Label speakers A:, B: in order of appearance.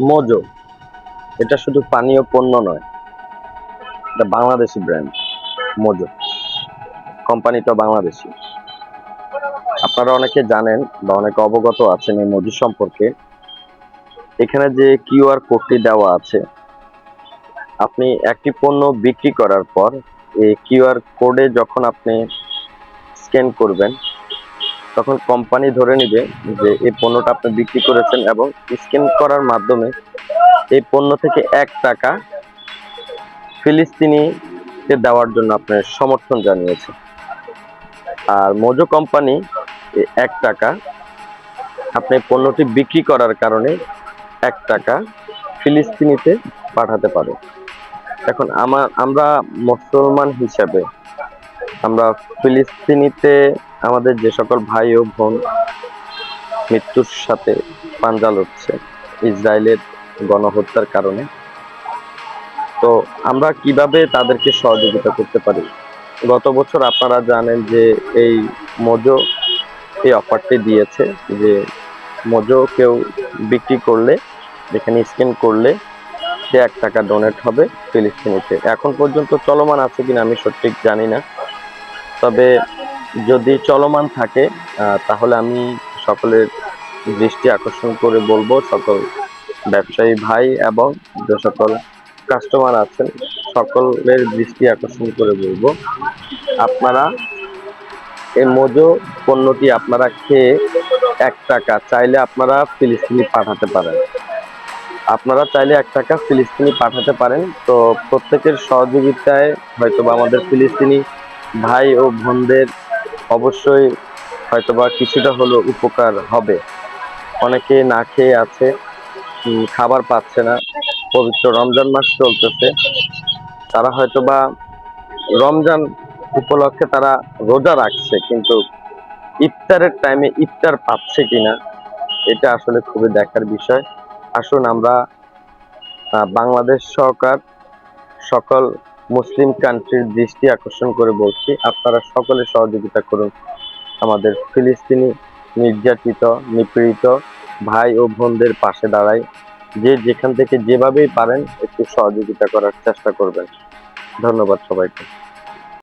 A: Mojo এটা শুধু পানীয় পণ্য নয়, এটা বাংলাদেশি ব্র্যান্ড। মোজো কোম্পানিটা বাংলাদেশি। আপনারা অনেকে জানেন বা অনেকে অবগত আছেন এই মোজো সম্পর্কে। এখানে যে কিউআর কোডটি দেওয়া আছে, আপনি একটি পণ্য বিক্রি করার পর এই কিউআর কোডে যখন আপনি স্ক্যান করবেন, তখন কোম্পানি ধরে নিবে যে এই পণ্যটা আপনি বিক্রি করেছেন এবং স্ক্যান করার মাধ্যমে এই পণ্য থেকে 1 টাকা ফিলিস্তিনিকে দেওয়ার জন্য আপনার সমর্থন জানিয়েছে। আর মোজো কোম্পানি 1 টাকা আপনি পণ্যটি বিক্রি করার কারণে 1 টাকা ফিলিস্তিনিতে পাঠাতে পারে। এখন আমরা মুসলমান হিসাবে আমরা ফিলিস্তিনিতে আমাদের যে সকল ভাই ও বোন মৃত্যুর সাথে পাঞ্জা লড়ছে ইসরায়েলের গণহত্যার কারণে, তো আমরা কিভাবে তাদেরকে সহযোগিতা করতে পারি? গত বছর আপনারা জানেন যে এই মোজো এই অফারটি দিয়েছে যে মোজো কেউ বিক্রি করলে, যেখানে স্ক্যান করলে সে 1 টাকা ডোনেট হবে ফিলিস্তিনিতে। এখন পর্যন্ত চলমান আছে কিনা আমি সঠিক জানি না, তবে যদি চলমান থাকে তাহলে আমি সকলের দৃষ্টি আকর্ষণ করে বলবো, সকল ব্যবসায়ী ভাই এবং যে সকল কাস্টমার আছেন সকলের দৃষ্টি আকর্ষণ করে বলবো, আপনারা এই মোজো পণ্যটি আপনারা খেয়ে 1 টাকা চাইলে আপনারা ফিলিস্তিনি পাঠাতে পারেন। আপনারা চাইলে 1 টাকা ফিলিস্তিনি পাঠাতে পারেন। তো প্রত্যেকের সহযোগিতায় হয়তোবা আমাদের ফিলিস্তিনি ভাই ও বোনদের অবশ্যই হয়তোবা কিছুটা হলেও উপকার হবে। অনেকে না খেয়ে আছে, খাবার পাচ্ছে না। পবিত্র রমজান মাস চলতেছে, তারা হয়তোবা রমজান উপলক্ষে তারা রোজা রাখছে, কিন্তু ইফতারের টাইমে ইফতার পাচ্ছে কিনা এটা আসলে খুবই দেখার বিষয়। আসুন আমরা বাংলাদেশ সরকার সকল মুসলিম কান্ট্রির দৃষ্টি আকর্ষণ করে বলছি, আপনারা সকলে সহযোগিতা করুন আমাদের ফিলিস্তিনি নির্যাতিত নিপীড়িত ভাই ও বোনদের পাশে দাঁড়াই। যে যেখান থেকে যেভাবেই পারেন একটু সহযোগিতা করার চেষ্টা করবেন। ধন্যবাদ সবাইকে।